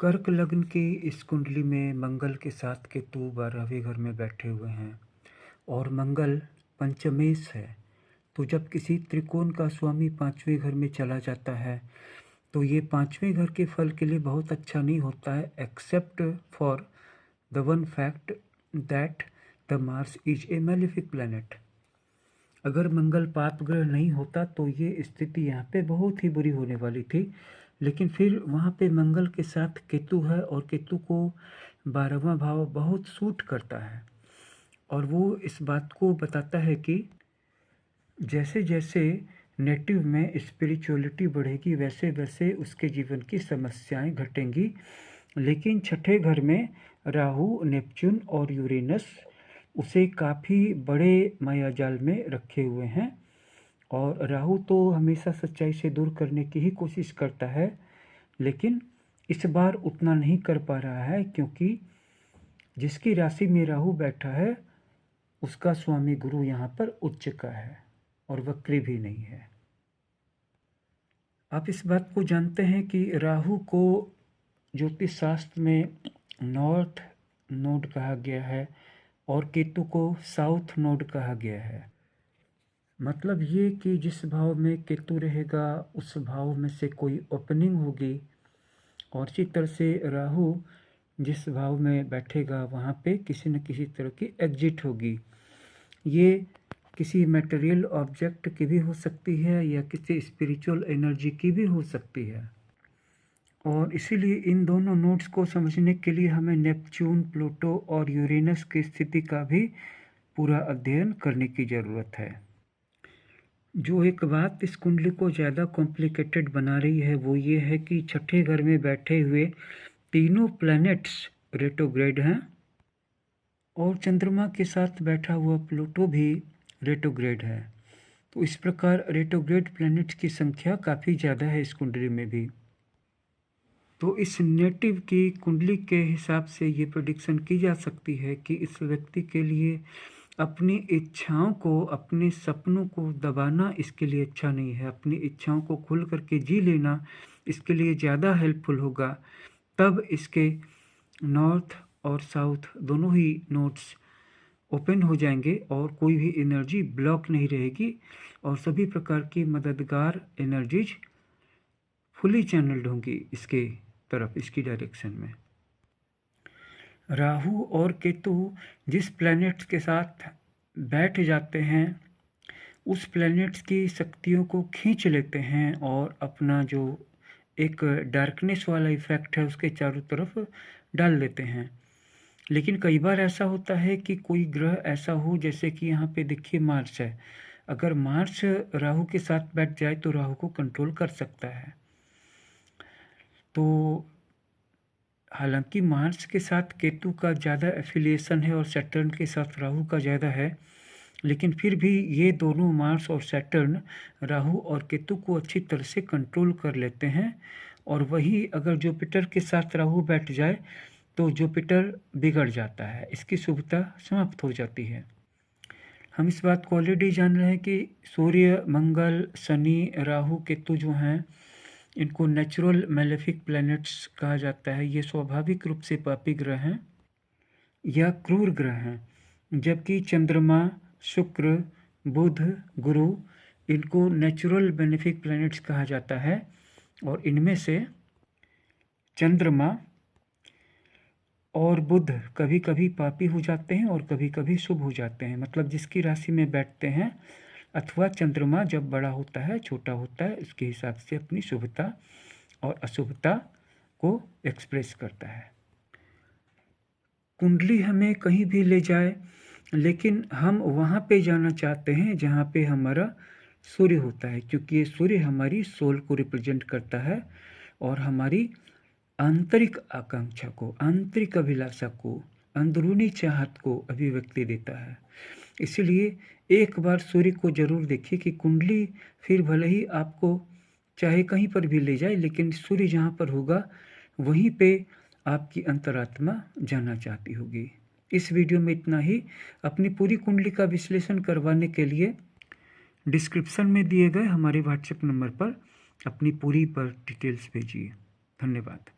कर्क लग्न की इस कुंडली में मंगल के साथ केतु 12वें घर में बैठे हुए हैं और मंगल पंचमेश है। तो जब किसी त्रिकोण का स्वामी 5वें घर में चला जाता है तो ये 5वें घर के फल के लिए बहुत अच्छा नहीं होता है, except for the one fact that the Mars is a malefic planet. अगर मंगल पाप ग्रह नहीं होता तो ये स्थिति यहाँ पे बहुत ही बुरी होने वाली थी, लेकिन फिर वहाँ पे मंगल के साथ केतु है और केतु को 12वां भाव बहुत सूट करता है और वो इस बात को बताता है कि जैसे जैसे नेटिव में स्पिरिचुअलिटी बढ़ेगी वैसे वैसे उसके जीवन की समस्याएं घटेंगी। लेकिन छठे घर में राहु, नेपच्यून और यूरेनस उसे काफ़ी बड़े मायाजाल में रखे हुए हैं और राहु तो हमेशा सच्चाई से दूर करने की ही कोशिश करता है, लेकिन इस बार उतना नहीं कर पा रहा है क्योंकि जिसकी राशि में राहु बैठा है उसका स्वामी गुरु यहाँ पर उच्च का है और वक्री भी नहीं है। आप इस बात को जानते हैं कि राहु को ज्योतिष शास्त्र में नॉर्थ नोड कहा गया है और केतु को साउथ नोड कहा गया है। मतलब ये कि जिस भाव में केतु रहेगा उस भाव में से कोई ओपनिंग होगी और इसी तरह से राहु जिस भाव में बैठेगा वहाँ पे किसी न किसी तरह की एग्जिट होगी। ये किसी मटेरियल ऑब्जेक्ट की भी हो सकती है या किसी स्पिरिचुअल एनर्जी की भी हो सकती है और इसीलिए इन दोनों नोड्स को समझने के लिए हमें नेपच्यून, प्लूटो और यूरेनस की स्थिति का भी पूरा अध्ययन करने की ज़रूरत है। जो एक बात इस कुंडली को ज़्यादा कॉम्प्लिकेटेड बना रही है वो ये है कि छठे घर में बैठे हुए तीनों प्लैनेट्स रेट्रोग्रेड हैं और चंद्रमा के साथ बैठा हुआ प्लूटो भी रेट्रोग्रेड है। तो इस प्रकार रेट्रोग्रेड प्लैनेट्स की संख्या काफ़ी ज़्यादा है इस कुंडली में भी। तो इस नेटिव की कुंडली के हिसाब से ये प्रेडिक्शन की जा सकती है कि इस व्यक्ति के लिए अपनी इच्छाओं को, अपने सपनों को दबाना इसके लिए अच्छा नहीं है। अपनी इच्छाओं को खुल करके जी लेना इसके लिए ज़्यादा हेल्पफुल होगा। तब इसके नॉर्थ और साउथ दोनों ही नोड्स ओपन हो जाएंगे और कोई भी एनर्जी ब्लॉक नहीं रहेगी और सभी प्रकार की मददगार एनर्जीज फुली चैनल्ड होंगी इसके तरफ, इसकी डायरेक्शन में। राहु और केतु जिस प्लैनेट्स के साथ बैठ जाते हैं उस प्लैनेट्स की शक्तियों को खींच लेते हैं और अपना जो एक डार्कनेस वाला इफेक्ट है उसके चारों तरफ डाल देते हैं। लेकिन कई बार ऐसा होता है कि कोई ग्रह ऐसा हो, जैसे कि यहाँ पे देखिए मार्स है, अगर मार्स राहु के साथ बैठ जाए तो राहु को कंट्रोल कर सकता है। तो हालांकि मार्स के साथ केतु का ज़्यादा एफिलिएशन है और सैटर्न के साथ राहु का ज़्यादा है, लेकिन फिर भी ये दोनों मार्स और सैटर्न राहु और केतु को अच्छी तरह से कंट्रोल कर लेते हैं। और वही अगर जुपिटर के साथ राहु बैठ जाए तो जुपिटर बिगड़ जाता है, इसकी शुभता समाप्त हो जाती है। हम इस बात को ऑलरेडी जान रहे हैं कि सूर्य, मंगल, शनि, राहु, केतु जो हैं इनको नेचुरल मैलेफिक प्लैनेट्स कहा जाता है। ये स्वाभाविक रूप से पापी ग्रह हैं या क्रूर ग्रह हैं, जबकि चंद्रमा, शुक्र, बुध, गुरु इनको नेचुरल बेनिफिक प्लैनेट्स कहा जाता है। और इनमें से चंद्रमा और बुध कभी कभी पापी हो जाते हैं और कभी कभी शुभ हो जाते हैं। मतलब जिसकी राशि में बैठते हैं अथवा चंद्रमा जब बड़ा होता है, छोटा होता है, उसके हिसाब से अपनी शुभता और अशुभता को एक्सप्रेस करता है। कुंडली हमें कहीं भी ले जाए, लेकिन हम वहाँ पे जाना चाहते हैं जहाँ पे हमारा सूर्य होता है, क्योंकि ये सूर्य हमारी सोल को रिप्रेजेंट करता है और हमारी आंतरिक आकांक्षा को, आंतरिक अभिलाषा को, अंदरूनी चाहत को अभिव्यक्ति देता है। इसलिए एक बार सूर्य को जरूर देखिए कि कुंडली फिर भले ही आपको चाहे कहीं पर भी ले जाए, लेकिन सूर्य जहाँ पर होगा वहीं पे आपकी अंतरात्मा जाना चाहती होगी। इस वीडियो में इतना ही। अपनी पूरी कुंडली का विश्लेषण करवाने के लिए डिस्क्रिप्शन में दिए गए हमारे व्हाट्सएप नंबर पर अपनी पूरी पर डिटेल्स भेजिए। धन्यवाद।